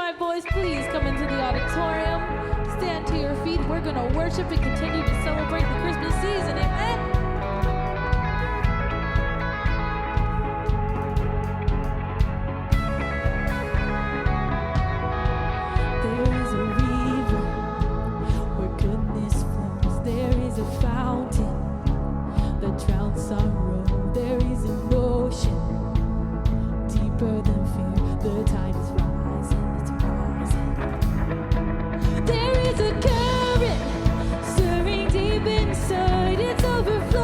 tonight, boys, please come into the auditorium. Stand to your feet. We're going to worship and continue to celebrate the Christmas season. Amen. There is a river where goodness flows. There is a fountain that drowns sorrow. There is an ocean deeper than fear. The tide is rising, it's rising. There is a current stirring deep inside. It's overflowing.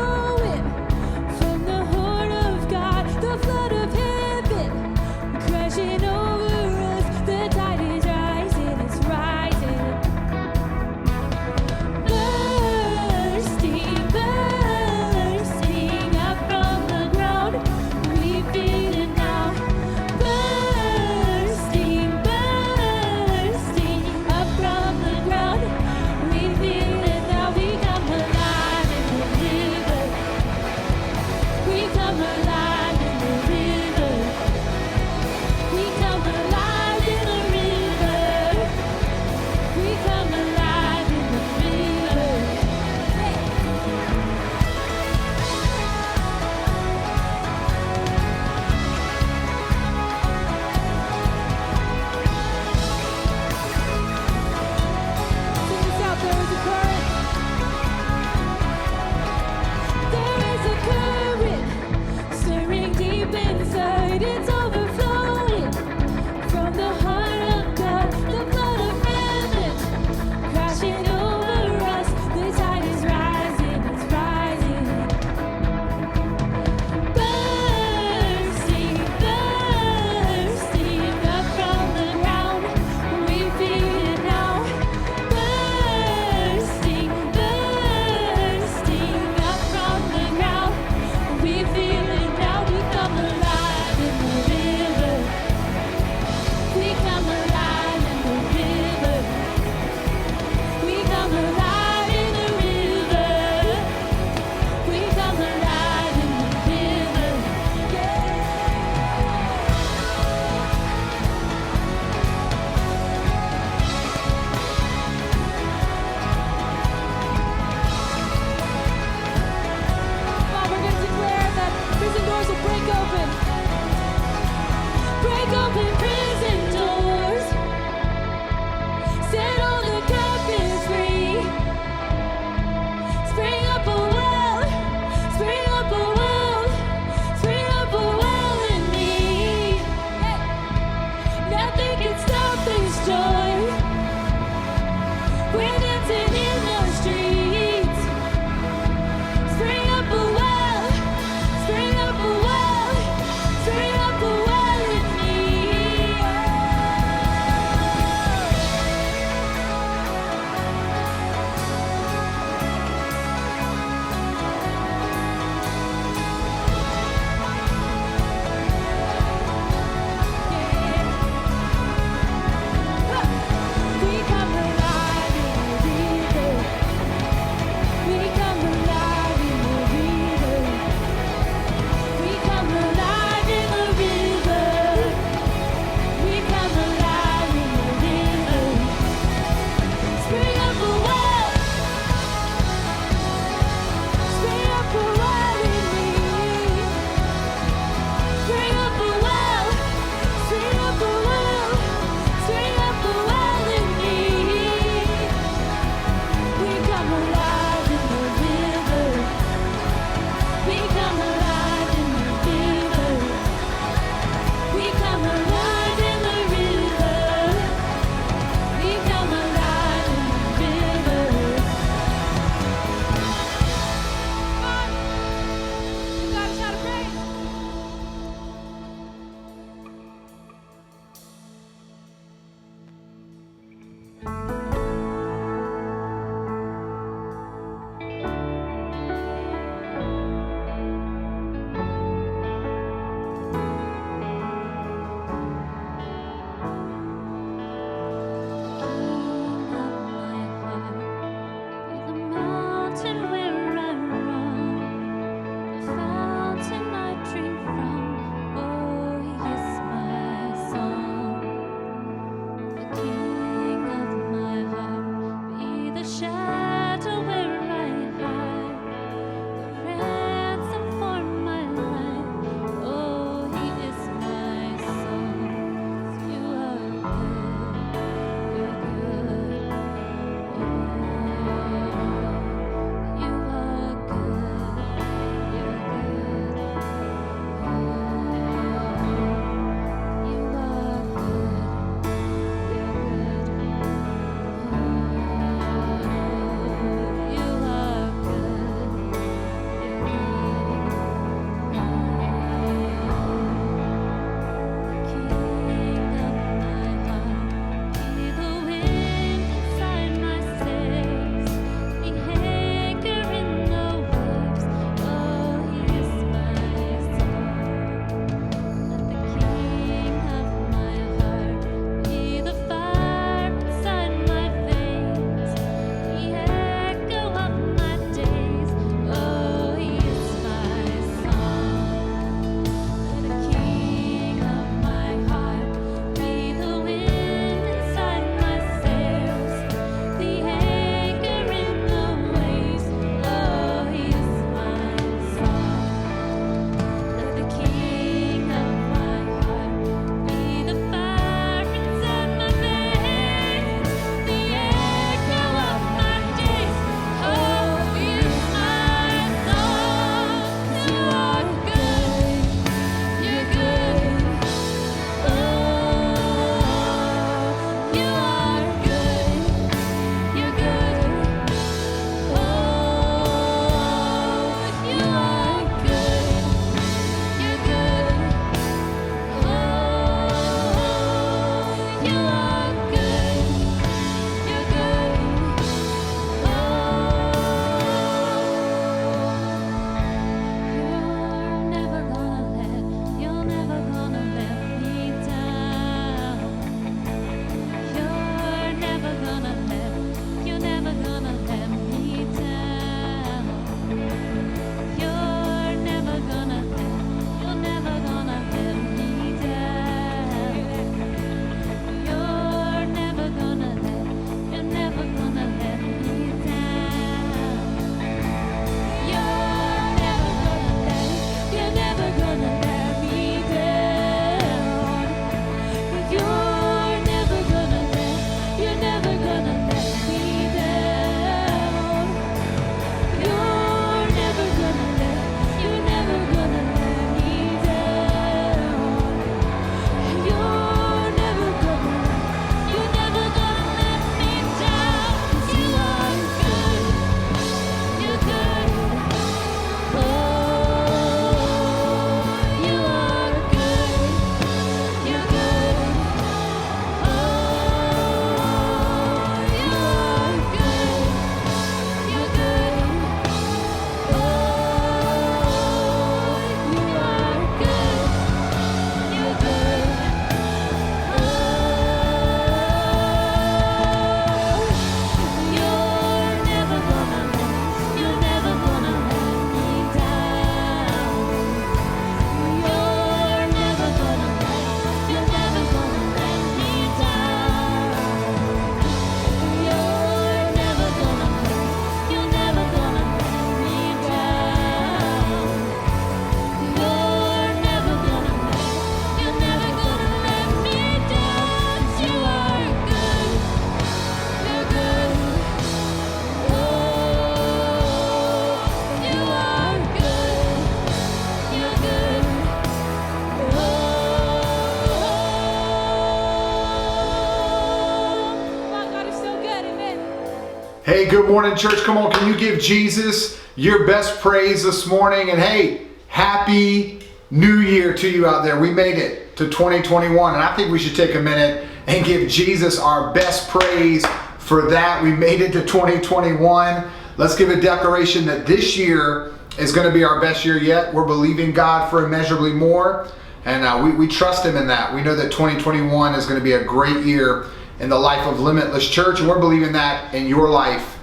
Hey, good morning, church. Come on, can you give Jesus your best praise this morning? And hey, happy New Year to you out there. We made it to 2021, and I think we should take a minute and give Jesus our best praise for that. We made it to 2021. Let's give a declaration that this year is going to be our best year yet. We're believing God for immeasurably more, and we trust Him in that. We know that 2021 is going to be a great year in the life of Limitless Church, and we're believing that in your life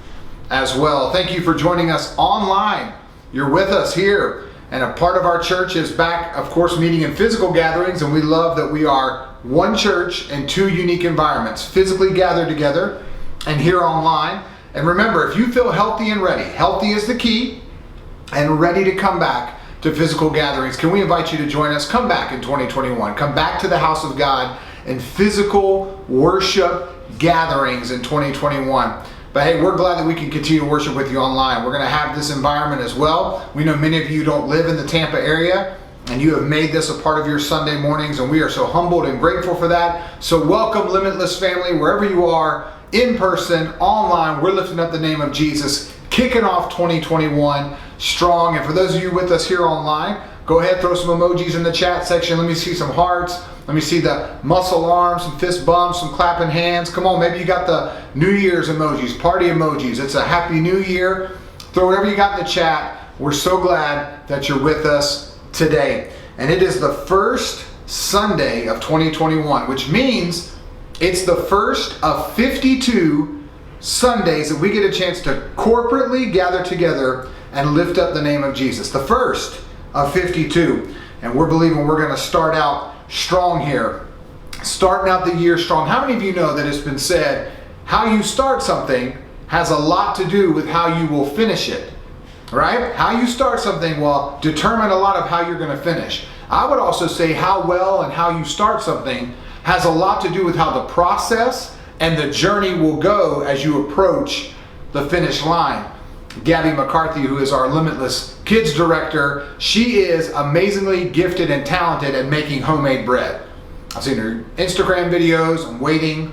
as well. Thank you for joining us online. You're with us here, and a part of our church is back, of course, meeting in physical gatherings, and we love that we are one church in two unique environments, physically gathered together and here online. And remember, if you feel healthy and ready, healthy is the key, and ready to come back to physical gatherings, can we invite you to join us? Come back in 2021. Come back to the house of God and physical worship gatherings in 2021. But hey, we're glad that we can continue to worship with you online. We're going to have this environment as well. We know many of you don't live in the Tampa area, and you have made this a part of your Sunday mornings, and we are so humbled and grateful for that. So welcome, Limitless family, wherever you are, in person, online. We're lifting up the name of Jesus, kicking off 2021 strong. And for those of you with us here online, go ahead, throw some emojis in the chat section. Let me see some hearts. Let me see the muscle arms, some fist bumps, some clapping hands. Come on, maybe you got the New Year's emojis, party emojis. It's a happy new year. Throw whatever you got in the chat. We're so glad that you're with us today. And it is the first Sunday of 2021, which means it's the first of 52 Sundays that we get a chance to corporately gather together and lift up the name of Jesus. The first of 52. And we're believing we're going to start out strong here. Starting out the year strong. How many of you know that it's been said, how you start something has a lot to do with how you will finish it, right? How you start something will determine a lot of how you're going to finish. I would also say how well and how you start something has a lot to do with how the process and the journey will go as you approach the finish line. Gabby McCarthy, who is our Limitless Kids Director, she is amazingly gifted and talented at making homemade bread. I've seen her Instagram videos. I'm waiting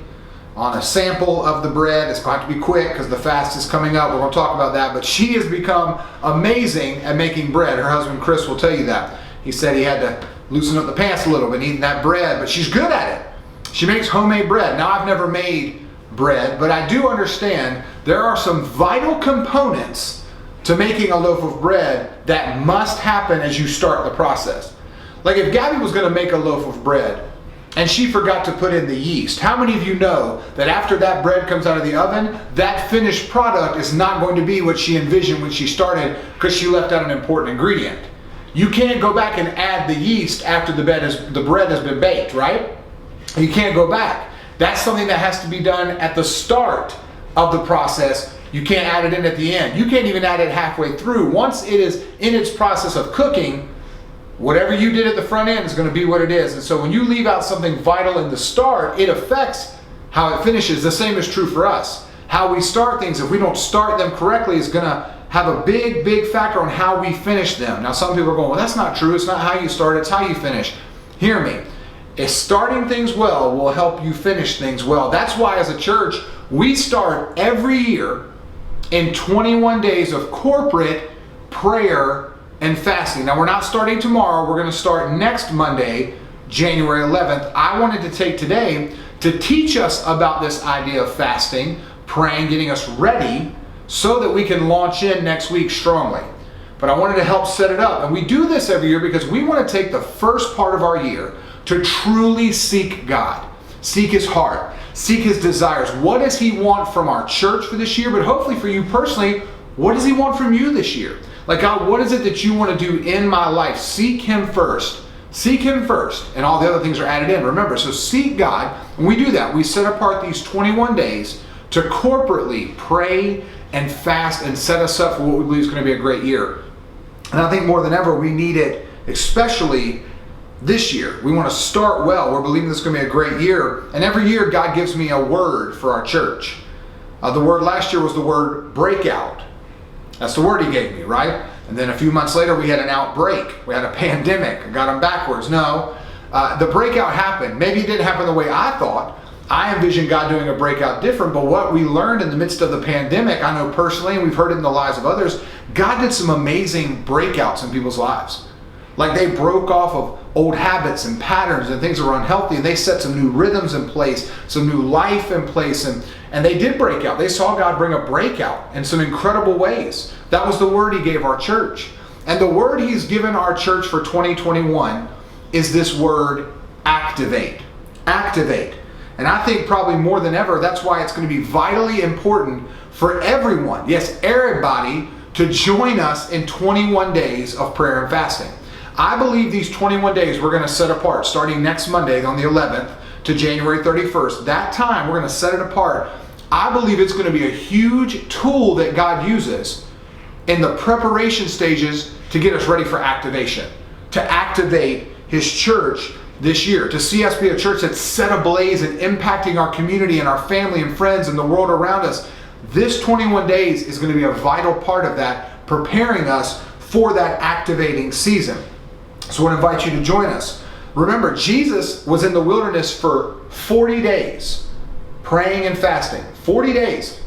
on a sample of the bread. It's going to have to be quick because the fast is coming up. We're going to talk about that. But she has become amazing at making bread. Her husband Chris will tell you that. He said he had to loosen up the pants a little bit eating that bread, but she's good at it. She makes homemade bread. Now, I've never made bread, but I do understand there are some vital components to making a loaf of bread that must happen as you start the process. Like if Gabby was going to make a loaf of bread and she forgot to put in the yeast, how many of you know that after that bread comes out of the oven, that finished product is not going to be what she envisioned when she started because she left out an important ingredient? You can't go back and add the yeast after the bread has been baked, right? You can't go back. That's something that has to be done at the start of the process. You can't add it in at the end. You can't even add it halfway through. Once it is in its process of cooking, whatever you did at the front end is going to be what it is. And so when you leave out something vital in the start, it affects how it finishes. The same is true for us. How we start things, if we don't start them correctly, is going to have a big, big factor on how we finish them. Now some people are going, well, that's not true. It's not how you start, it's how you finish. Hear me. If starting things well will help you finish things well. That's why as a church, we start every year in 21 days of corporate prayer and fasting. Now we're not starting tomorrow. We're going to start next Monday, January 11th. I wanted to take today to teach us about this idea of fasting, praying, getting us ready so that we can launch in next week strongly. But I wanted to help set it up. And we do this every year because we want to take the first part of our year to truly seek God, seek His heart, seek His desires. What does He want from our church for this year? But hopefully for you personally, what does He want from you this year? Like, God, what is it that you want to do in my life? Seek Him first. Seek Him first, and all the other things are added in. Remember, so seek God. When we do that, we set apart these 21 days to corporately pray and fast and set us up for what we believe is going to be a great year. And I think more than ever, we need it, especially this year. We want to start well. We're believing this is going to be a great year. And every year, God gives me a word for our church. The word last year was the word breakout. That's the word He gave me, right? And then a few months later, we had an outbreak. We had a pandemic. I got them backwards. No, the breakout happened. Maybe it didn't happen the way I thought, I envision God doing a breakout different, but what we learned in the midst of the pandemic, I know personally, and we've heard it in the lives of others, God did some amazing breakouts in people's lives. Like they broke off of old habits and patterns and things that were unhealthy, and they set some new rhythms in place, some new life in place, and they did break out. They saw God bring a breakout in some incredible ways. That was the word he gave our church. And the word he's given our church for 2021 is this word, activate. Activate. And I think probably more than ever, that's why it's going to be vitally important for everyone, yes, everybody, to join us in 21 days of prayer and fasting. I believe these 21 days we're going to set apart starting next Monday on the 11th to January 31st. That time we're going to set it apart. I believe it's going to be a huge tool that God uses in the preparation stages to get us ready for activation, to activate his church this year, to see us be a church that's set ablaze and impacting our community and our family and friends and the world around us. This 21 days is going to be a vital part of that, preparing us for that activating season. So I want to invite you to join us. Remember, Jesus was in the wilderness for 40 days, praying and fasting. 40 days.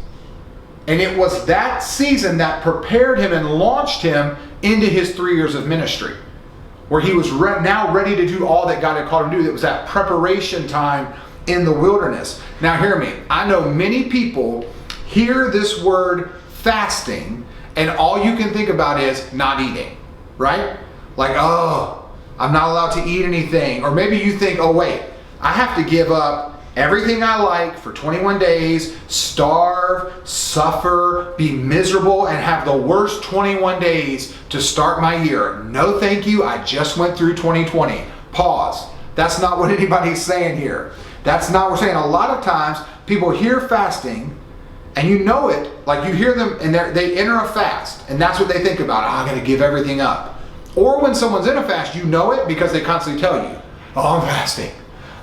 And it was that season that prepared him and launched him into his 3 years of ministry, where he was now ready to do all that God had called him to do. It was that preparation time in the wilderness. Now hear me. I know many people hear this word fasting and all you can think about is not eating, right? Like, oh, I'm not allowed to eat anything. Or maybe you think, oh wait, I have to give up everything I like for 21 days, starve, suffer, be miserable, and have the worst 21 days to start my year. No thank you, I just went through 2020. Pause. That's not what anybody's saying here. That's not what we're saying. A lot of times people hear fasting and you know it, like you hear them and they enter a fast and that's what they think about. Oh, I'm going to give everything up. Or when someone's in a fast, you know it because they constantly tell you, oh, I'm fasting.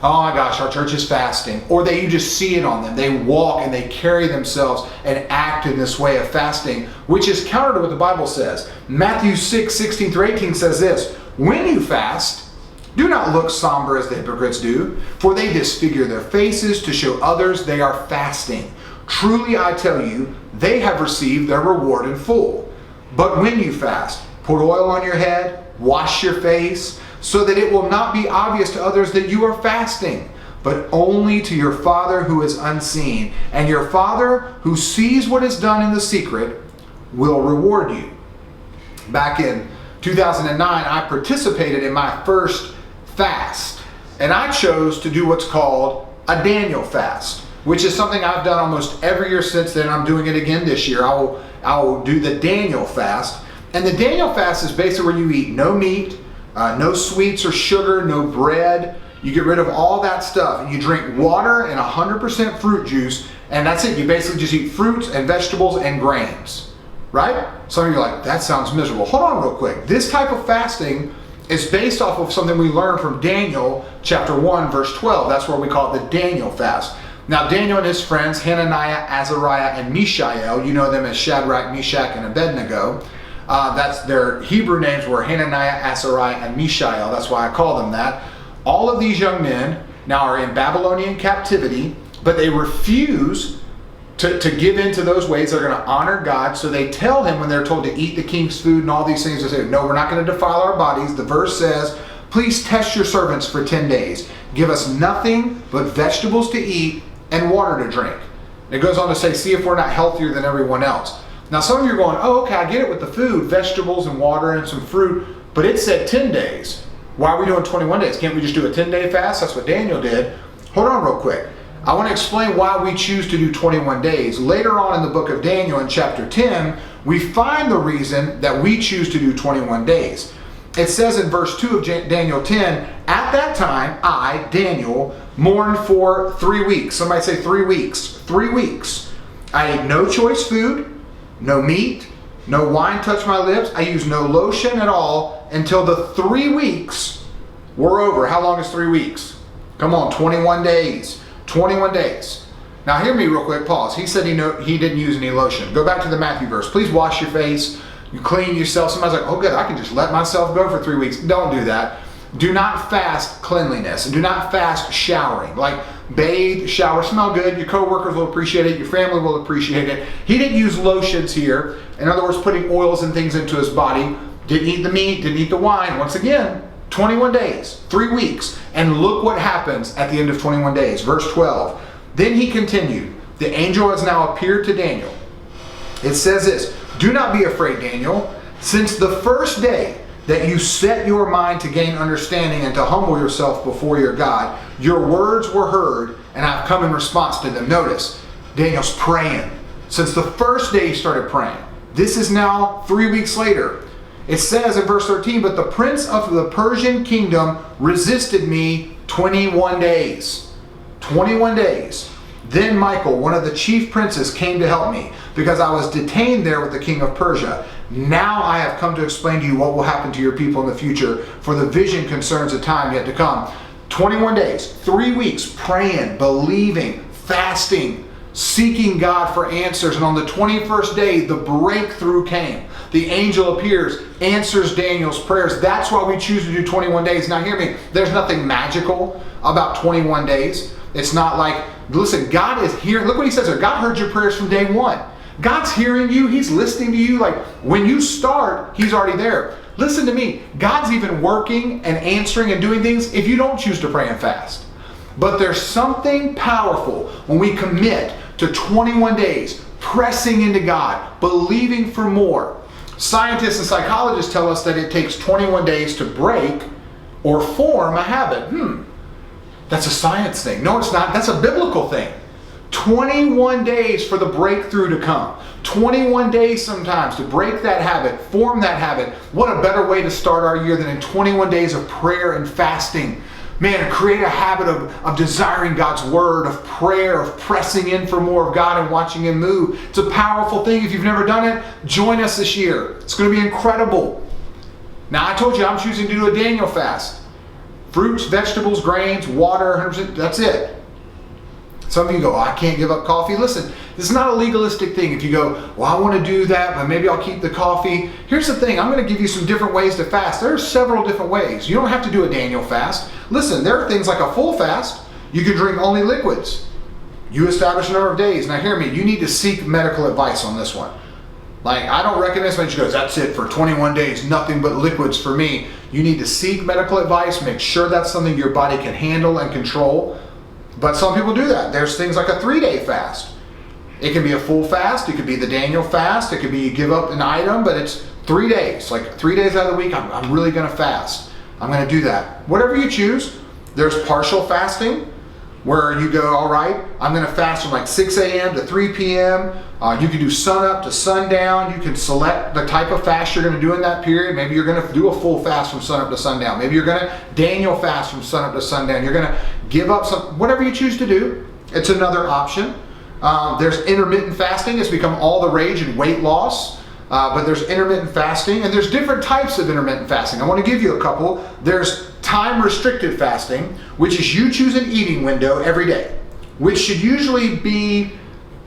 Oh my gosh, our church is fasting. Or you just see it on them. They walk and they carry themselves and act in this way of fasting, which is counter to what the Bible says. Matthew 6:16-18 says this, when you fast, do not look somber as the hypocrites do, for they disfigure their faces to show others they are fasting. Truly I tell you, they have received their reward in full. But when you fast, put oil on your head, wash your face, so that it will not be obvious to others that you are fasting, but only to your Father who is unseen. And your Father who sees what is done in the secret will reward you. Back in 2009, I participated in my first fast, and I chose to do what's called a Daniel fast, which is something I've done almost every year since then. I'm doing it again this year. I will do the Daniel fast. And the Daniel fast is basically where you eat no meat, no sweets or sugar, no bread. You get rid of all that stuff and you drink water and 100% fruit juice, and that's it. You basically just eat fruits and vegetables and grains, right? Some of you are like, that sounds miserable. Hold on real quick. This type of fasting is based off of something we learned from Daniel chapter 1 verse 12. That's where we call it the Daniel fast. Now Daniel and his friends, Hananiah, Azariah, and Mishael, you know them as Shadrach, Meshach, and Abednego. That's their Hebrew names were Hananiah, Azariah, and Mishael. That's why I call them that. All of these young men now are in Babylonian captivity, but they refuse to give in to those ways. They're going to honor God. So they tell him when they're told to eat the king's food and all these things, they say, no, we're not going to defile our bodies. The verse says, please test your servants for 10 days. Give us nothing but vegetables to eat and water to drink. It goes on to say, see if we're not healthier than everyone else. Now some of you are going, oh, okay, I get it with the food, vegetables and water and some fruit, but it said 10 days. Why are we doing 21 days? Can't we just do a 10-day fast? That's what Daniel did. Hold on real quick. I want to explain why we choose to do 21 days. Later on in the book of Daniel in chapter 10, we find the reason that we choose to do 21 days. It says in verse 2 of Daniel 10, at that time, I, Daniel, mourned for 3 weeks. Somebody say 3 weeks. 3 weeks. I ate no choice food, no meat, no wine touched my lips. I used no lotion at all until the 3 weeks were over. How long is 3 weeks? Come on, 21 days. 21 days. Now hear me real quick, pause. He said he didn't use any lotion. Go back to the Matthew verse. Please wash your face. You clean yourself. Somebody's like, oh good, I can just let myself go for 3 weeks. Don't do that. Do not fast cleanliness, and do not fast showering. Like bathe, shower, smell good. Your coworkers will appreciate it. Your family will appreciate it. He didn't use lotions here. In other words, putting oils and things into his body. Didn't eat the meat, didn't eat the wine. Once again, 21 days, 3 weeks. And look what happens at the end of 21 days. Verse 12. Then he continued, the angel has now appeared to Daniel. It says this, do not be afraid, Daniel, since the first day that you set your mind to gain understanding and to humble yourself before your God, your words were heard, and I've come in response to them. Notice, Daniel's praying. Since the first day he started praying. This is now 3 weeks later. It says in verse 13, but the prince of the Persian kingdom resisted me 21 days. 21 days. Then Michael, one of the chief princes, came to help me because I was detained there with the king of Persia. Now I have come to explain to you what will happen to your people in the future, for the vision concerns a time yet to come. 21 days, 3 weeks, praying, believing, fasting, seeking God for answers. And on the 21st day, the breakthrough came. The angel appears, answers Daniel's prayers. That's why we choose to do 21 days. Now hear me, there's nothing magical about 21 days. It's not like, listen, God is here. Look what he says there. God heard your prayers from day one. God's hearing you. He's listening to you. Like when you start, he's already there. Listen to me. God's even working and answering and doing things if you don't choose to pray and fast. But there's something powerful when we commit to 21 days, pressing into God, believing for more. Scientists and psychologists tell us that it takes 21 days to break or form a habit. That's a science thing. No, it's not. That's a biblical thing. 21 days for the breakthrough to come. 21 days sometimes to break that habit, form that habit. What a better way to start our year than in 21 days of prayer and fasting. Man, create a habit of desiring God's word, of prayer, of pressing in for more of God and watching him move. It's a powerful thing. If you've never done it, join us this year. It's going to be incredible. Now, I told you I'm choosing to do a Daniel fast. Fruits, vegetables, grains, water, 100%, that's it. Some of you go, oh, I can't give up coffee. Listen, this is not a legalistic thing. If you go, well, I want to do that, but maybe I'll keep the coffee. Here's the thing. I'm going to give you some different ways to fast. There are several different ways. You don't have to do a Daniel fast. Listen, there are things like a full fast. You can drink only liquids. You establish a number of days. Now hear me, you need to seek medical advice on this one. Like, I don't recommend somebody who goes, that's it for 21 days, nothing but liquids for me. You need to seek medical advice, make sure that's something your body can handle and control. But some people do that. There's things like a 3-day fast. It can be a full fast. It could be the Daniel fast. It could be you give up an item, but it's 3 days. Like 3 days out of the week, I'm really going to fast. I'm going to do that. Whatever you choose. There's partial fasting where you go, all right, I'm going to fast from like 6 a.m. to 3 p.m. You can do sun up to sundown. You can select the type of fast you're going to do in that period. Maybe you're going to do a full fast from sun up to sundown. Maybe you're going to Daniel fast from sun up to sundown. You're going to give up some, whatever you choose to do. It's another option. There's intermittent fasting. It's become all the rage in weight loss. But there's intermittent fasting, and there's different types of intermittent fasting. I want to give you a couple. There's time-restricted fasting, which is you choose an eating window every day, which should usually be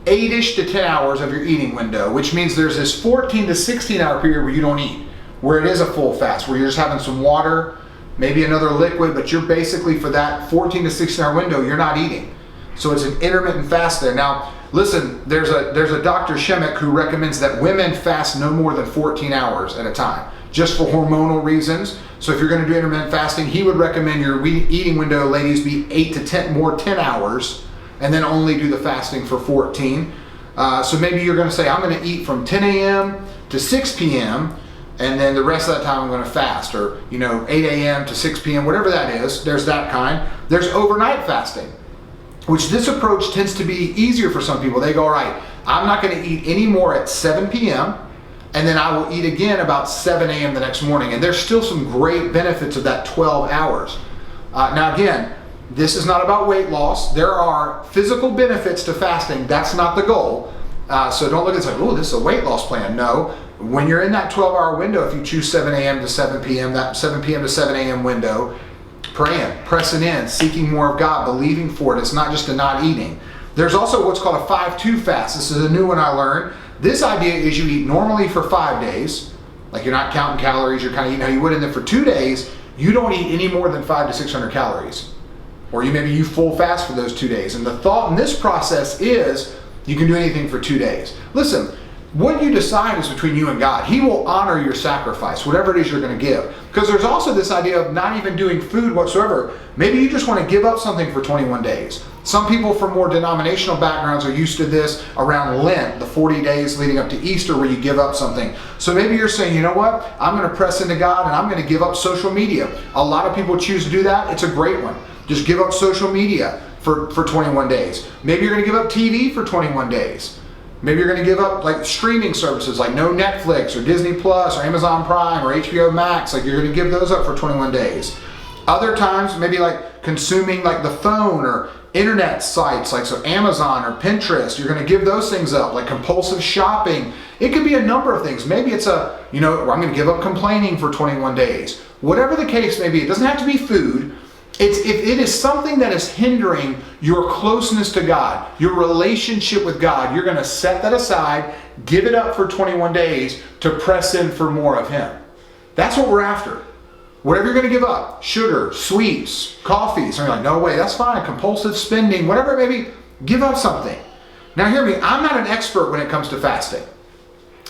8-ish to 10 hours of your eating window, which means there's this 14 to 16 hour period where you don't eat, where it is a full fast, where you're just having some water, maybe another liquid, but you're basically, for that 14 to 16 hour window, you're not eating. So it's an intermittent fast there. Now, listen, there's a Dr. Shemek who recommends that women fast no more than 14 hours at a time, just for hormonal reasons. So if you're going to do intermittent fasting, he would recommend your eating window, ladies, be 8 to 10 hours, and then only do the fasting for 14. So maybe you're going to say, I'm going to eat from 10 a.m. to 6 p.m., and then the rest of that time I'm going to fast, or 8 a.m. to 6 p.m., whatever that is. There's that kind. There's overnight fasting, which this approach tends to be easier for some people. They go, all right, I'm not going to eat any more at 7 p.m., and then I will eat again about 7 a.m. the next morning. And there's still some great benefits of that 12 hours. Now again, this is not about weight loss. There are physical benefits to fasting. That's not the goal. So don't look at it and say, oh, this is a weight loss plan. No. When you're in that 12-hour window, if you choose 7 a.m. to 7 p.m., that 7 p.m. to 7 a.m. window, praying, pressing in, seeking more of God, believing for it. It's not just a not eating. There's also what's called a 5-2 fast. This is a new one I learned. This idea is you eat normally for 5 days, like you're not counting calories, you're kind of eating how you would, and then for 2 days, you don't eat any more than 500 to 600 calories. Or maybe you full fast for those 2 days. And the thought in this process is you can do anything for 2 days. Listen, what you decide is between you and God. He will honor your sacrifice, whatever it is you're going to give. Because there's also this idea of not even doing food whatsoever. Maybe you just want to give up something for 21 days. Some people from more denominational backgrounds are used to this around Lent, the 40 days leading up to Easter where you give up something. So maybe you're saying, you know what? I'm going to press into God and I'm going to give up social media. A lot of people choose to do that. It's a great one. Just give up social media for 21 days. Maybe you're going to give up TV for 21 days. Maybe you're going to give up like streaming services like no Netflix or Disney Plus or Amazon Prime or HBO Max. Like you're going to give those up for 21 days. Other times, maybe like consuming like the phone or internet sites like so Amazon or Pinterest, you're going to give those things up, like compulsive shopping. It could be a number of things. Maybe it's I'm going to give up complaining for 21 days. Whatever the case may be, it doesn't have to be food. If it is something that is hindering your closeness to God, your relationship with God, you're going to set that aside, give it up for 21 days to press in for more of Him. That's what we're after. Whatever you're going to give up, sugar, sweets, coffee, so you're like, no way, that's fine, compulsive spending, whatever it may be, give up something. Now hear me, I'm not an expert when it comes to fasting.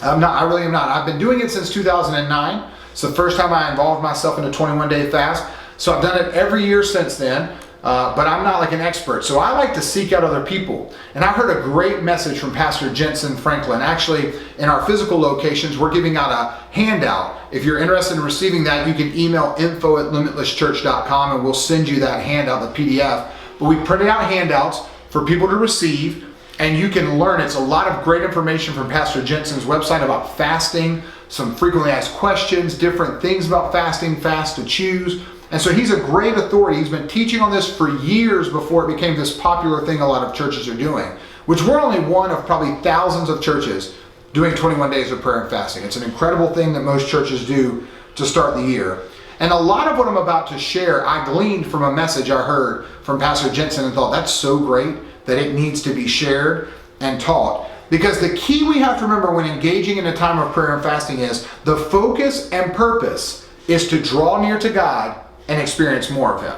I really am not. I've been doing it since 2009. It's the first time I involved myself in a 21-day fast. So I've done it every year since then, but I'm not like an expert. So I like to seek out other people. And I heard a great message from Pastor Jensen Franklin. Actually, in our physical locations, we're giving out a handout. If you're interested in receiving that, you can email info@limitlesschurch.com and we'll send you that handout, the PDF. But we printed out handouts for people to receive, and you can learn. It's a lot of great information from Pastor Jensen's website about fasting, some frequently asked questions, different things about fasting, fast to choose. And so he's a great authority. He's been teaching on this for years before it became this popular thing a lot of churches are doing, which we're only one of probably thousands of churches doing 21 days of prayer and fasting. It's an incredible thing that most churches do to start the year. And a lot of what I'm about to share, I gleaned from a message I heard from Pastor Jensen and thought that's so great that it needs to be shared and taught. Because the key we have to remember when engaging in a time of prayer and fasting is the focus and purpose is to draw near to God and experience more of Him.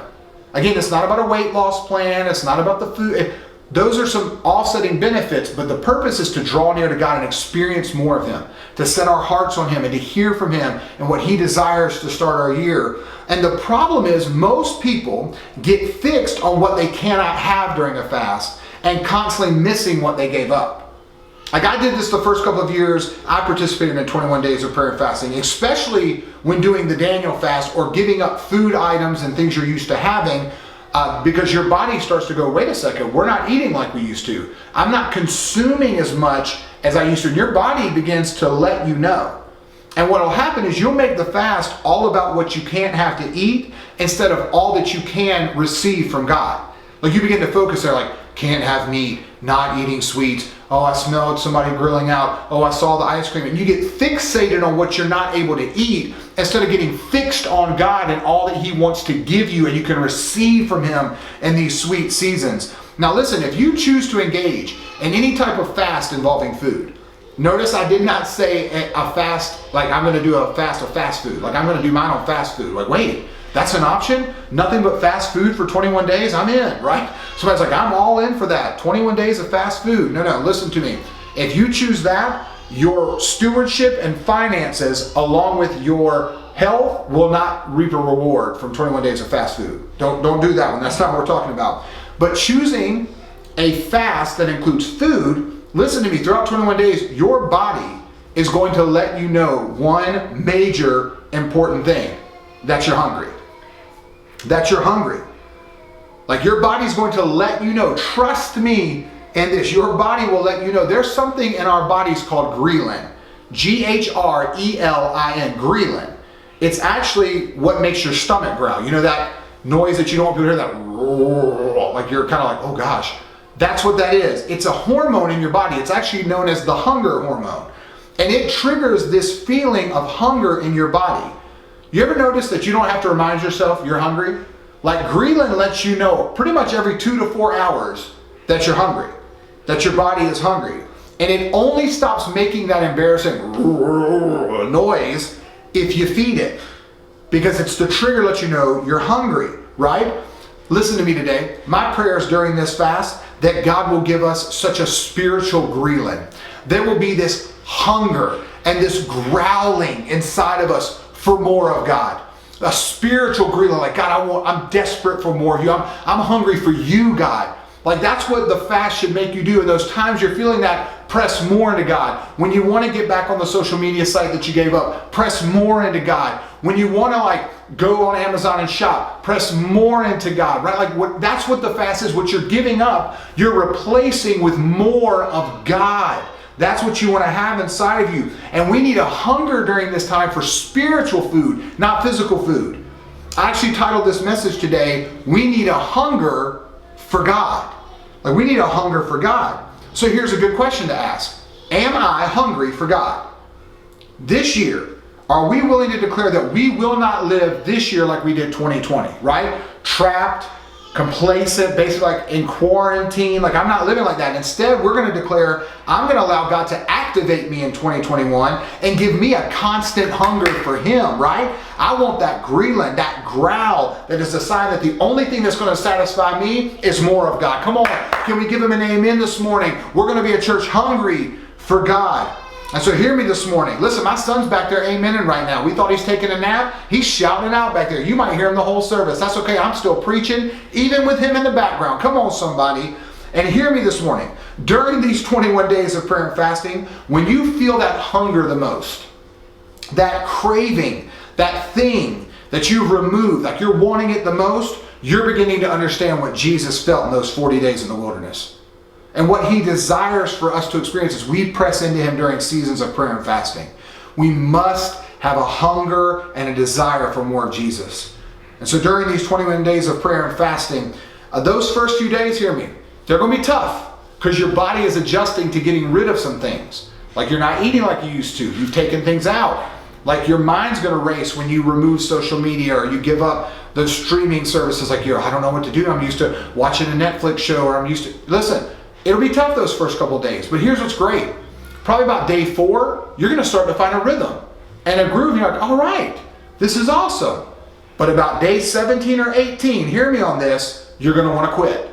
Again, it's not about a weight loss plan. It's not about the food. Those are some offsetting benefits, but the purpose is to draw near to God and experience more of Him, to set our hearts on Him and to hear from Him and what He desires to start our year. And the problem is most people get fixed on what they cannot have during a fast and constantly missing what they gave up. Like I did this the first couple of years I participated in 21 days of prayer and fasting, especially when doing the Daniel fast or giving up food items and things you're used to having, because your body starts to go, wait a second, we're not eating like we used to. I'm not consuming as much as I used to. And your body begins to let you know. And what will happen is you'll make the fast all about what you can't have to eat instead of all that you can receive from God. Like you begin to focus there, like, can't have meat, not eating sweets. Oh, I smelled somebody grilling out. Oh, I saw the ice cream. And you get fixated on what you're not able to eat instead of getting fixed on God and all that He wants to give you and you can receive from Him in these sweet seasons. Now listen, if you choose to engage in any type of fast involving food, notice I did not say a fast, like I'm going to do a fast of fast food. Like I'm going to do mine on fast food. Like, wait, that's an option? Nothing but fast food for 21 days? I'm in, right? Somebody's like, I'm all in for that. 21 days of fast food. No, listen to me. If you choose that, your stewardship and finances, along with your health, will not reap a reward from 21 days of fast food. Don't do that one. That's not what we're talking about. But choosing a fast that includes food, listen to me, throughout 21 days, your body is going to let you know one major important thing, that you're hungry. That you're hungry. Like your body's going to let you know, trust me in this, your body will let you know. There's something in our bodies called ghrelin. G-H-R-E-L-I-N, ghrelin. It's actually what makes your stomach growl. You know that noise that you don't want people to hear, that roar, like you're kind of like, oh gosh. That's what that is. It's a hormone in your body. It's actually known as the hunger hormone. And it triggers this feeling of hunger in your body. You ever notice that you don't have to remind yourself you're hungry? Like ghrelin lets you know pretty much every 2 to 4 hours that you're hungry, that your body is hungry. And it only stops making that embarrassing noise if you feed it. because it's the trigger to let you know you're hungry, right? Listen to me today. My prayers during this fast that God will give us such a spiritual ghrelin. There will be this hunger and this growling inside of us for more of God. A spiritual ghrelin, like God, I'm desperate for more of you. I'm hungry for you, God. Like that's what the fast should make you do. In those times you're feeling that, press more into God. When you want to get back on the social media site that you gave up, press more into God. When you want to like go on Amazon and shop, press more into God, right? Like that's what the fast is. What you're giving up, you're replacing with more of God. That's what you want to have inside of you. And we need a hunger during this time for spiritual food, not physical food. I actually titled this message today, we need a hunger for God. Like we need a hunger for God. So here's a good question to ask. Am I hungry for God? This year, are we willing to declare that we will not live this year like we did 2020, right? Trapped, complacent, basically like in quarantine. Like I'm not living like that. Instead, we're going to declare, I'm going to allow God to activate me in 2021 and give me a constant hunger for Him, right? I want that ghrelin, that growl that is a sign that the only thing that's going to satisfy me is more of God. Come on, can we give Him an amen this morning? We're going to be a church hungry for God. And so hear me this morning. Listen, my son's back there amening right now. We thought he's taking a nap. He's shouting it out back there. You might hear him the whole service. That's okay. I'm still preaching, even with him in the background. Come on, somebody. And hear me this morning. During these 21 days of prayer and fasting, when you feel that hunger the most, that craving, that thing that you've removed, like you're wanting it the most, you're beginning to understand what Jesus felt in those 40 days in the wilderness. And what He desires for us to experience as we press into Him during seasons of prayer and fasting. We must have a hunger and a desire for more of Jesus. And so during these 21 days of prayer and fasting, those first few days, hear me, they're going to be tough because your body is adjusting to getting rid of some things. Like you're not eating like you used to. You've taken things out. Like your mind's going to race when you remove social media or you give up those streaming services like, I don't know what to do. I'm used to watching a Netflix show or I'm used to, listen, it'll be tough those first couple of days, but here's what's great. Probably about day 4, you're going to start to find a rhythm and a groove. You're like, all right, this is awesome. But about day 17 or 18, hear me on this, you're going to want to quit.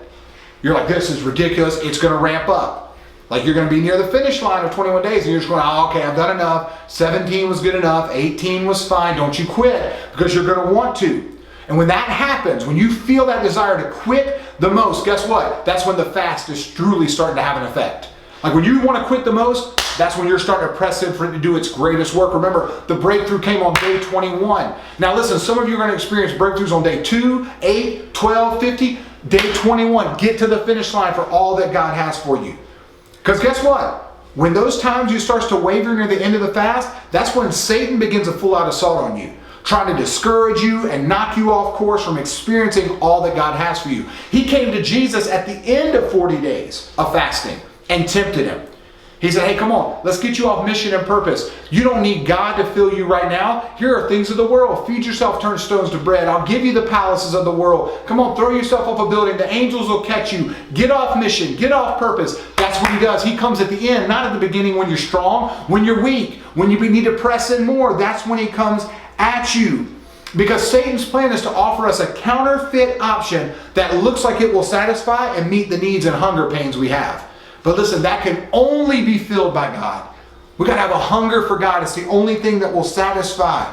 You're like, this is ridiculous. It's going to ramp up. Like you're going to be near the finish line of 21 days and you're just going, okay, I've done enough. 17 was good enough. 18 was fine. Don't you quit because you're going to want to. And when that happens, when you feel that desire to quit the most, guess what? That's when the fast is truly starting to have an effect. Like when you want to quit the most, that's when you're starting to press in for it to do its greatest work. Remember, the breakthrough came on day 21. Now listen, some of you are going to experience breakthroughs on day 2, 8, 12, 50. Day 21, get to the finish line for all that God has for you. Because guess what? When those times you start to waver near the end of the fast, that's when Satan begins a full-out assault on you, trying to discourage you and knock you off course from experiencing all that God has for you. He came to Jesus at the end of 40 days of fasting and tempted Him. He said, hey, come on, let's get you off mission and purpose. You don't need God to fill you right now. Here are things of the world. Feed yourself, turn stones to bread. I'll give you the palaces of the world. Come on, throw yourself off a building. The angels will catch you. Get off mission, get off purpose. That's what He does. He comes at the end, not at the beginning when you're strong, when you're weak, when you need to press in more. That's when He comes at you. Because Satan's plan is to offer us a counterfeit option that looks like it will satisfy and meet the needs and hunger pains we have. But listen, that can only be filled by God. We got to have a hunger for God. It's the only thing that will satisfy.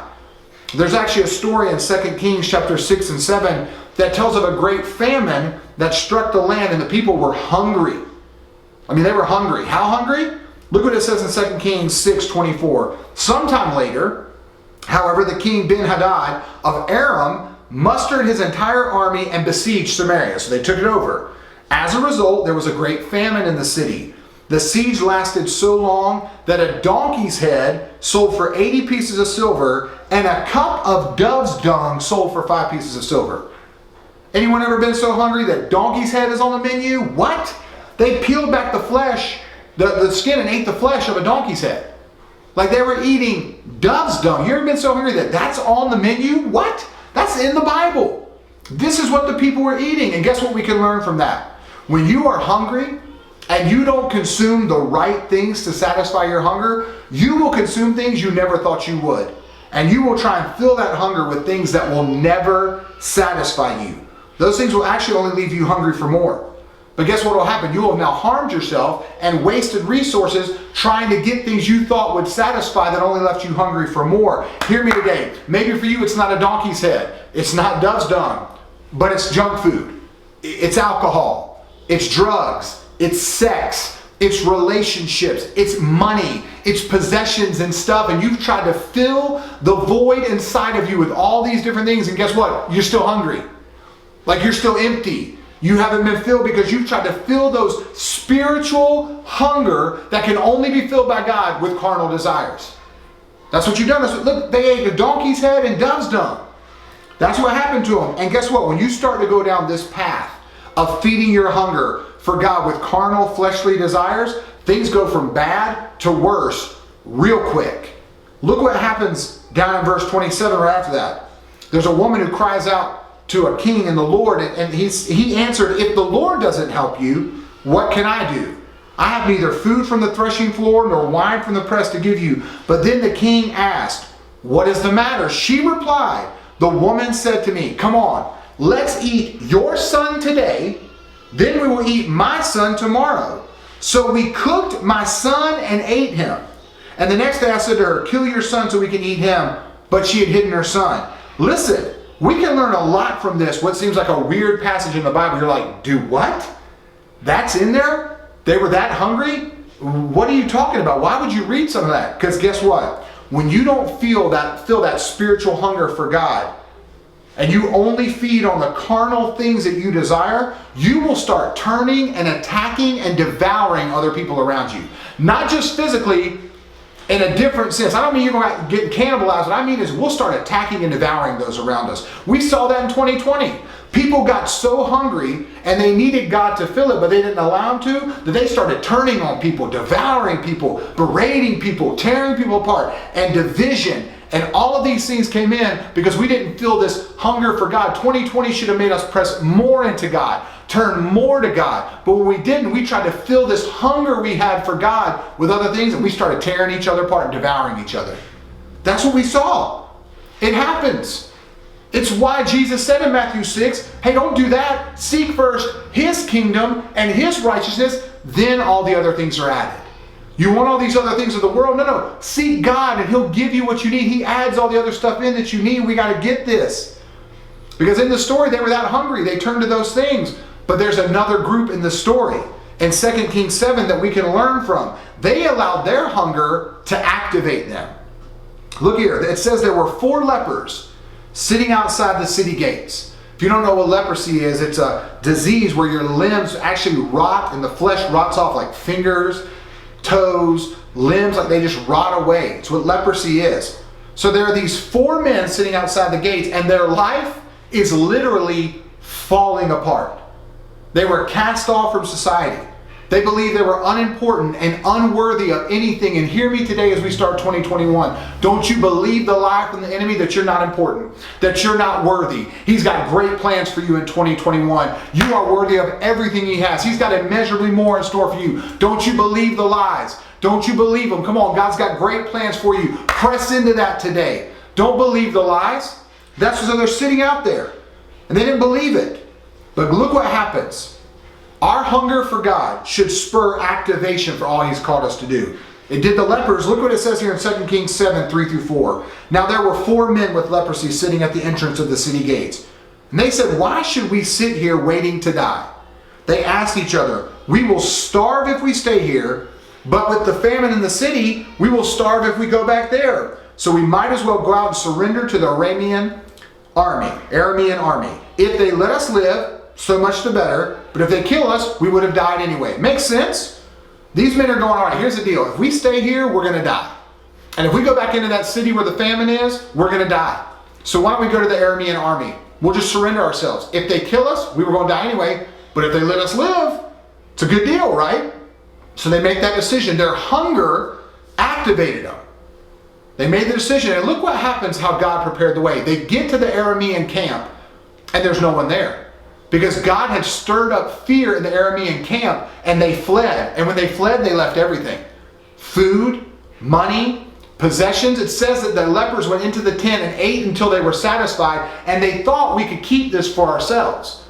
There's actually a story in 2 Kings chapter 6 and 7 that tells of a great famine that struck the land and the people were hungry. I mean, they were hungry. How hungry? Look what it says in 2 Kings 6:24. Sometime later, however, the king Ben-Hadad of Aram mustered his entire army and besieged Samaria. So they took it over. As a result, there was a great famine in the city. The siege lasted so long that a donkey's head sold for 80 pieces of silver and a cup of dove's dung sold for 5 pieces of silver. Anyone ever been so hungry that donkey's head is on the menu? What? They peeled back the flesh, the skin, and ate the flesh of a donkey's head. Like they were eating dove's dung. You ever been so hungry that that's on the menu? What? That's in the Bible. This is what the people were eating. And guess what we can learn from that? When you are hungry and you don't consume the right things to satisfy your hunger, you will consume things you never thought you would. And you will try and fill that hunger with things that will never satisfy you. Those things will actually only leave you hungry for more. But guess what will happen? You will have now harmed yourself and wasted resources trying to get things you thought would satisfy that only left you hungry for more. Hear me today. Maybe for you it's not a donkey's head. It's not dove's dung. But it's junk food. It's alcohol. It's drugs. It's sex. It's relationships, it's money, it's possessions and stuff, and you've tried to fill the void inside of you with all these different things, and guess what? You're still hungry. Like you're still empty. You haven't been filled because you've tried to fill those spiritual hunger that can only be filled by God with carnal desires. That's what you've done. Look, they ate a donkey's head and dove's dung. That's what happened to them. And guess what? When you start to go down this path of feeding your hunger for God with carnal, fleshly desires, things go from bad to worse real quick. Look what happens down in verse 27 right after that. There's a woman who cries out to a king and the Lord, and he answered, if the Lord doesn't help you, what can I do? I have neither food from the threshing floor nor wine from the press to give you. But then the king asked, what is the matter? She replied, the woman said to me, come on, let's eat your son today, then we will eat my son tomorrow. So we cooked my son and ate him. And the next day I said to her, kill your son so we can eat him. But she had hidden her son. Listen, we can learn a lot from this. What seems like a weird passage in the Bible. You're like, do what? That's in there? They were that hungry? What are you talking about? Why would you read some of that? Because guess what? When you don't feel that spiritual hunger for God, and you only feed on the carnal things that you desire, you will start turning and attacking and devouring other people around you. Not just physically, in a different sense. I don't mean you're going to get cannibalized. What I mean is we'll start attacking and devouring those around us. We saw that in 2020. People got so hungry and they needed God to fill it, but they didn't allow Him to, that they started turning on people, devouring people, berating people, tearing people apart, and division. And all of these things came in because we didn't feel this hunger for God. 2020 should have made us press more into God, turn more to God. But when we didn't, we tried to fill this hunger we had for God with other things, and we started tearing each other apart and devouring each other. That's what we saw. It happens. It's why Jesus said in Matthew 6, hey, don't do that. Seek first His kingdom and His righteousness, then all the other things are added. You want all these other things of the world? No. Seek God and He'll give you what you need. He adds all the other stuff in that you need. We got to get this. Because in the story, they were that hungry. They turned to those things. But there's another group in the story in 2 Kings 7 that we can learn from. They allowed their hunger to activate them. Look here. It says there were 4 lepers sitting outside the city gates. If you don't know what leprosy is, it's a disease where your limbs actually rot and the flesh rots off, like fingers, toes, limbs, like they just rot away. It's what leprosy is. So there are these 4 men sitting outside the gates, and their life is literally falling apart. They were cast off from society. They believed they were unimportant and unworthy of anything. And hear me today as we start 2021. Don't you believe the lie from the enemy that you're not important, that you're not worthy. He's got great plans for you in 2021. You are worthy of everything He has. He's got immeasurably more in store for you. Don't you believe the lies. Don't you believe them. Come on, God's got great plans for you. Press into that today. Don't believe the lies. That's because they're sitting out there. And they didn't believe it. But look what happens. Our hunger for God should spur activation for all He's called us to do. It did the lepers. Look what it says here in 2 Kings 7, 3-4. Now there were 4 men with leprosy sitting at the entrance of the city gates. And they said, why should we sit here waiting to die? They asked each other, we will starve if we stay here, but with the famine in the city, we will starve if we go back there. So we might as well go out and surrender to the Aramean army. If they let us live, so much the better. But if they kill us, we would have died anyway. Makes sense? These men are going, all right, here's the deal. If we stay here, we're going to die. And if we go back into that city where the famine is, we're going to die. So why don't we go to the Aramean army? We'll just surrender ourselves. If they kill us, we were going to die anyway. But if they let us live, it's a good deal, right? So they make that decision. Their hunger activated them. They made the decision. And look what happens, how God prepared the way. They get to the Aramean camp, and there's no one there. Because God had stirred up fear in the Aramean camp, and they fled. And when they fled, they left everything. Food, money, possessions. It says that the lepers went into the tent and ate until they were satisfied, and they thought we could keep this for ourselves.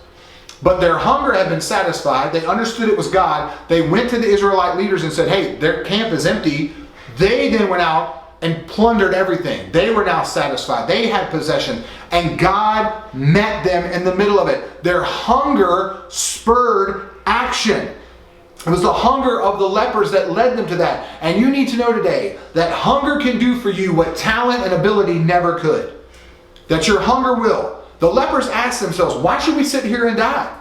But their hunger had been satisfied. They understood it was God. They went to the Israelite leaders and said, hey, their camp is empty. They then went out and plundered everything. They were now satisfied. They had possession. And God met them in the middle of it. Their hunger spurred action. It was the hunger of the lepers that led them to that. And you need to know today that hunger can do for you what talent and ability never could. That your hunger will. The lepers asked themselves, why should we sit here and die?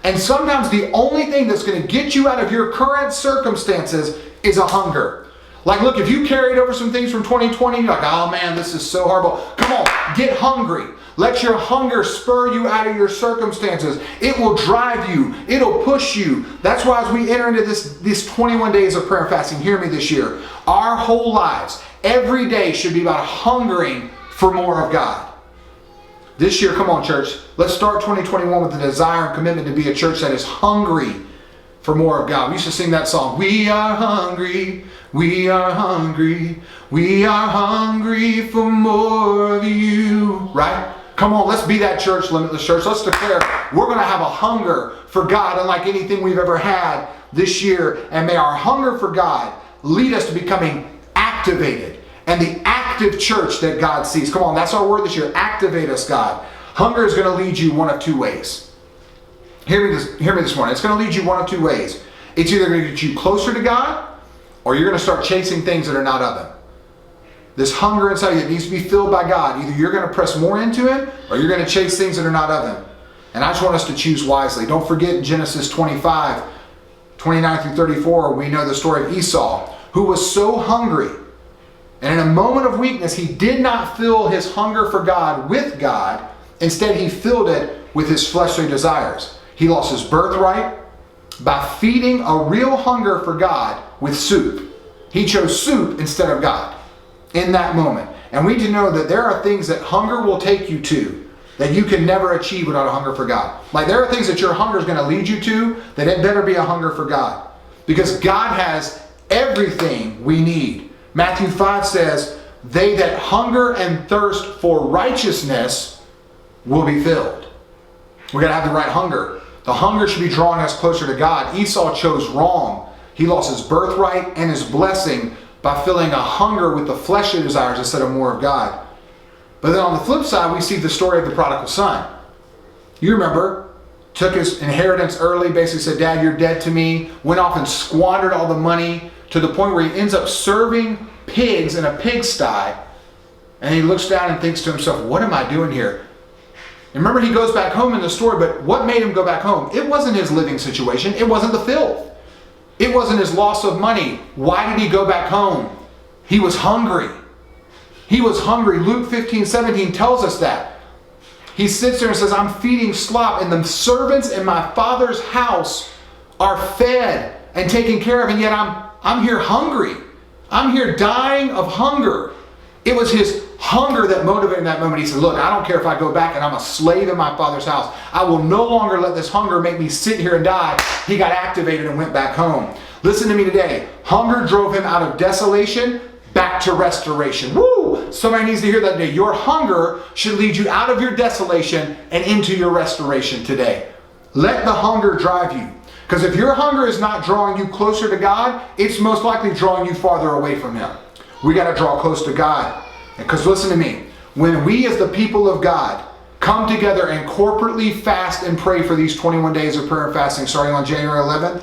And sometimes the only thing that's going to get you out of your current circumstances is a hunger. Like, look, if you carried over some things from 2020, you're like, oh man, this is so horrible. Come on, get hungry. Let your hunger spur you out of your circumstances. It will drive you. It'll push you. That's why as we enter into these 21 days of prayer and fasting, hear me this year, our whole lives, every day should be about hungering for more of God. This year, come on church, let's start 2021 with a desire and commitment to be a church that is hungry for more of God. We used to sing that song, we are hungry, we are hungry, we are hungry for more of you, right? Come on, let's be that church, Limitless Church. Let's declare we're going to have a hunger for God unlike anything we've ever had this year. And may our hunger for God lead us to becoming activated and the active church that God sees. Come on, that's our word this year. Activate us, God. Hunger is going to lead you one of two ways. Hear me this morning. It's going to lead you one of two ways. It's either going to get you closer to God or you're going to start chasing things that are not of Him. This hunger inside you needs to be filled by God. Either you're going to press more into Him or you're going to chase things that are not of Him. And I just want us to choose wisely. Don't forget Genesis 25, 29 through 34, we know the story of Esau, who was so hungry. And in a moment of weakness, he did not fill his hunger for God with God. Instead, he filled it with his fleshly desires. He lost his birthright by feeding a real hunger for God with soup. He chose soup instead of God in that moment. And we need to know that there are things that hunger will take you to that you can never achieve without a hunger for God. Like there are things that your hunger is going to lead you to that it better be a hunger for God. Because God has everything we need. Matthew 5 says, they that hunger and thirst for righteousness will be filled. We got to have the right hunger. The hunger should be drawing us closer to God. Esau chose wrong. He lost his birthright and his blessing by filling a hunger with the fleshly desires instead of more of God. But then on the flip side, we see the story of the prodigal son. You remember, took his inheritance early, basically said, Dad, you're dead to me. Went off and squandered all the money to the point where he ends up serving pigs in a pigsty. And he looks down and thinks to himself, what am I doing here? And remember, he goes back home in the story, but what made him go back home? It wasn't his living situation. It wasn't the filth. It wasn't his loss of money. Why did he go back home? He was hungry. He was hungry. Luke 15:17 tells us that. He sits there and says, I'm feeding slop, and the servants in my father's house are fed and taken care of, and yet I'm here hungry. I'm here dying of hunger. It was his hunger that motivated in that moment. He said, look, I don't care if I go back and I'm a slave in my father's house. I will no longer let this hunger make me sit here and die. He got activated and went back home. Listen to me today. Hunger drove him out of desolation back to restoration. Woo! Somebody needs to hear that today. Your hunger should lead you out of your desolation and into your restoration today. Let the hunger drive you. Because if your hunger is not drawing you closer to God, it's most likely drawing you farther away from Him. We got to draw close to God. Because listen to me, when we as the people of God come together and corporately fast and pray for these 21 days of prayer and fasting starting on January 11th,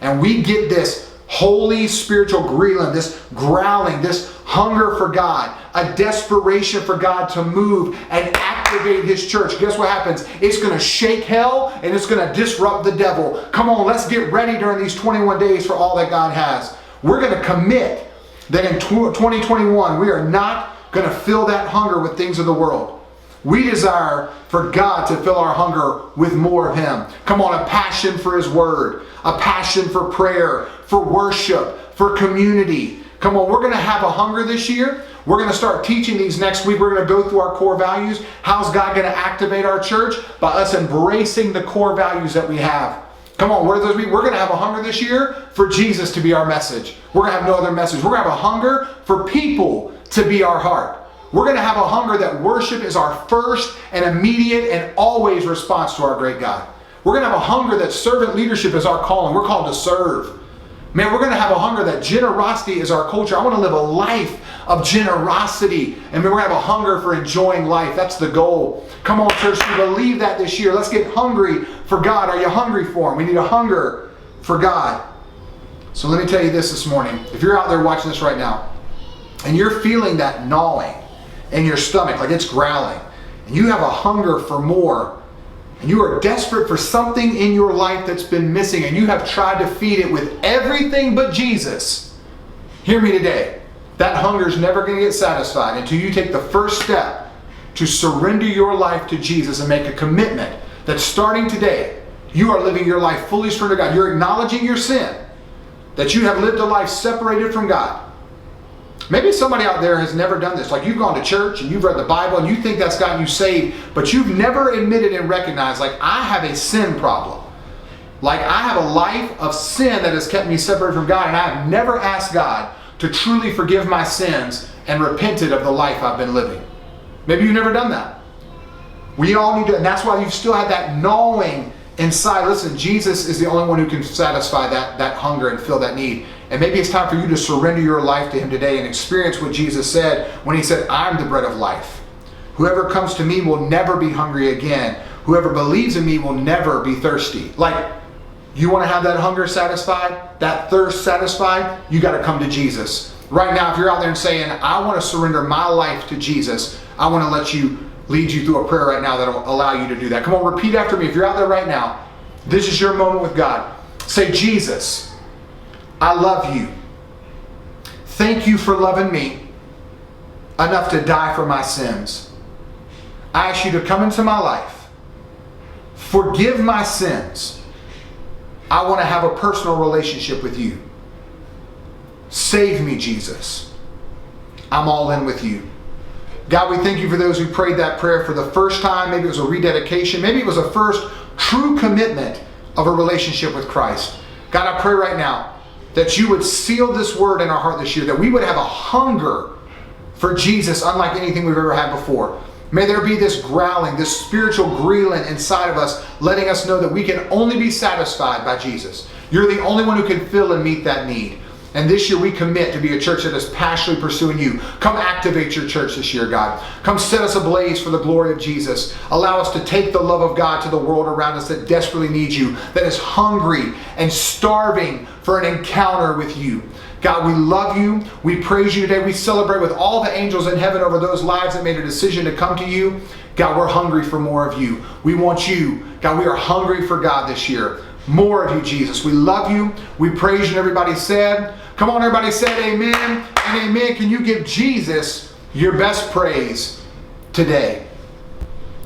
and we get this holy spiritual ghrelin, this growling, this hunger for God, a desperation for God to move and activate His church, guess what happens? It's going to shake hell and it's going to disrupt the devil. Come on, let's get ready during these 21 days for all that God has. We're going to commit that in 2021 we are not going to fill that hunger with things of the world. We desire for God to fill our hunger with more of Him. Come on, a passion for His Word, a passion for prayer, for worship, for community. Come on, we're going to have a hunger this year. We're going to start teaching these next week. We're going to go through our core values. How's God going to activate our church? By us embracing the core values that we have. Come on, what are those? We're going to have a hunger this year for Jesus to be our message. We're going to have no other message. We're going to have a hunger for people to be our heart. We're going to have a hunger that worship is our first and immediate and always response to our great God. We're going to have a hunger that servant leadership is our calling. We're called to serve. Man, we're going to have a hunger that generosity is our culture. I want to live a life of generosity. And we're going to have a hunger for enjoying life. That's the goal. Come on, church, we believe that this year. Let's get hungry for God. Are you hungry for Him? We need a hunger for God. So let me tell you this morning. If you're out there watching this right now, and you're feeling that gnawing in your stomach, like it's growling, and you have a hunger for more, and you are desperate for something in your life that's been missing, and you have tried to feed it with everything but Jesus, hear me today. That hunger is never going to get satisfied until you take the first step to surrender your life to Jesus and make a commitment that starting today, you are living your life fully surrendered to God. You're acknowledging your sin, that you have lived a life separated from God. Maybe somebody out there has never done this. Like you've gone to church and you've read the Bible and you think that's gotten you saved, but you've never admitted and recognized, like, I have a sin problem. Like I have a life of sin that has kept me separated from God, and I have never asked God to truly forgive my sins and repented of the life I've been living. Maybe you've never done that. We all need to, and that's why you've still had that gnawing inside. Listen, Jesus is the only one who can satisfy that hunger and fill that need. And maybe it's time for you to surrender your life to Him today and experience what Jesus said when He said, I'm the bread of life. Whoever comes to me will never be hungry again. Whoever believes in me will never be thirsty. Like, you want to have that hunger satisfied, that thirst satisfied, you got to come to Jesus. Right now, if you're out there and saying, I want to surrender my life to Jesus, I want to lead you through a prayer right now that will allow you to do that. Come on, repeat after me. If you're out there right now, this is your moment with God. Say, Jesus, I love you. Thank you for loving me enough to die for my sins. I ask you to come into my life. Forgive my sins. I want to have a personal relationship with you. Save me, Jesus. I'm all in with you. God, we thank you for those who prayed that prayer for the first time. Maybe it was a rededication. Maybe it was a first true commitment of a relationship with Christ. God, I pray right now that you would seal this word in our heart this year, that we would have a hunger for Jesus unlike anything we've ever had before. May there be this growling, this spiritual ghrelin inside of us, letting us know that we can only be satisfied by Jesus. You're the only one who can fill and meet that need. And this year we commit to be a church that is passionately pursuing you. Come activate your church this year, God. Come set us ablaze for the glory of Jesus. Allow us to take the love of God to the world around us that desperately needs you, that is hungry and starving for an encounter with you. God, we love you. We praise you today. We celebrate with all the angels in heaven over those lives that made a decision to come to you. God, we're hungry for more of you. We want you. God, we are hungry for God this year. More of you, Jesus. We love you. We praise you. And everybody said, come on, everybody said amen and amen. Can you give Jesus your best praise today?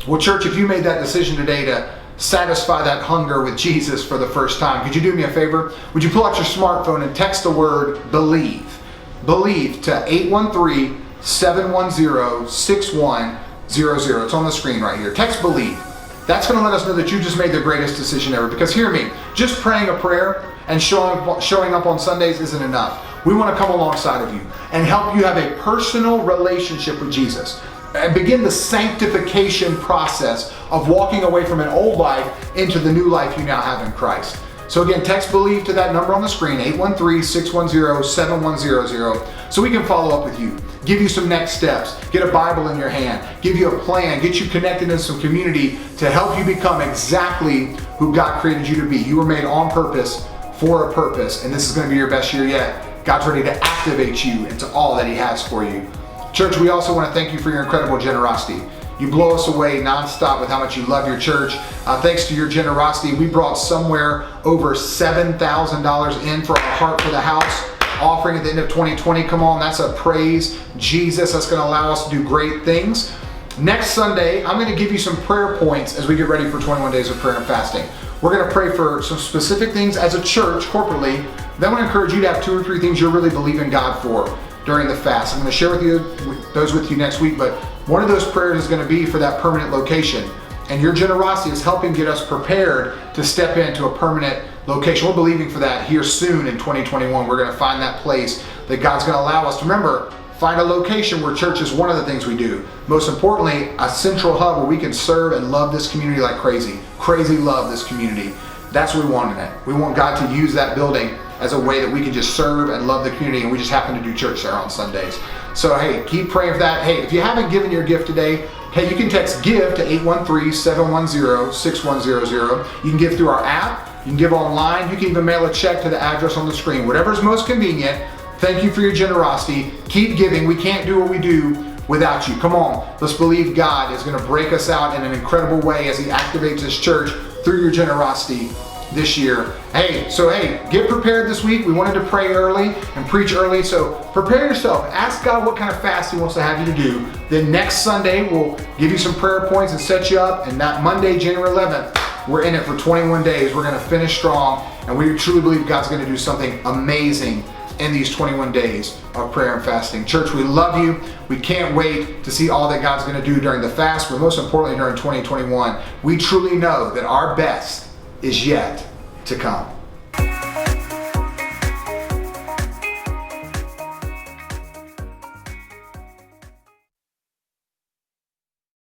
Well, church, if you made that decision today to satisfy that hunger with Jesus for the first time, could you do me a favor? Would you pull out your smartphone and text the word believe? Believe to 813-710-6100. It's on the screen right here. Text believe. That's going to let us know that you just made the greatest decision ever. Because hear me, just praying a prayer and showing up on Sundays isn't enough. We want to come alongside of you and help you have a personal relationship with Jesus and begin the sanctification process of walking away from an old life into the new life you now have in Christ. So again, text believe to that number on the screen, 813-610-7100, so we can follow up with you, give you some next steps, get a Bible in your hand, give you a plan, get you connected in some community to help you become exactly who God created you to be. You were made on purpose for a purpose, and this is going to be your best year yet. God's ready to activate you into all that He has for you. Church, we also want to thank you for your incredible generosity. You blow us away nonstop with how much you love your church. Thanks to your generosity, we brought somewhere over $7,000 in for our Heart for the House offering at the end of 2020. Come on, that's a praise Jesus. That's going to allow us to do great things. Next Sunday, I'm going to give you some prayer points as we get ready for 21 days of prayer and fasting. We're going to pray for some specific things as a church, corporately. Then I want to encourage you to have 2 or 3 things you're really believing God for during the fast. I'm going to share those with you next week, but one of those prayers is going to be for that permanent location. And your generosity is helping get us prepared to step into a permanent location. We're believing for that here soon in 2021. We're going to find that place that God's going to allow us to. Remember, find a location where church is one of the things we do. Most importantly, a central hub where we can serve and love this community like crazy. Crazy love this community. That's what we want in it. We want God to use that building as a way that we can just serve and love the community, and we just happen to do church there on Sundays. So hey, keep praying for that. Hey, if you haven't given your gift today, hey, you can text GIVE to 813-710-6100. You can give through our app, you can give online, you can even mail a check to the address on the screen. Whatever's most convenient. Thank you for your generosity. Keep giving. We can't do what we do without you. Come on, let's believe God is going to break us out in an incredible way as He activates His church through your generosity this year. Hey, get prepared this week. We wanted to pray early and preach early, so prepare yourself. Ask God what kind of fast He wants to have you to do. Then next Sunday, we'll give you some prayer points and set you up, and that Monday, January 11th, we're in it for 21 days. We're going to finish strong, and we truly believe God's going to do something amazing in these 21 days of prayer and fasting. Church, we love you. We can't wait to see all that God's going to do during the fast, but most importantly during 2021. We truly know that our best is yet to come.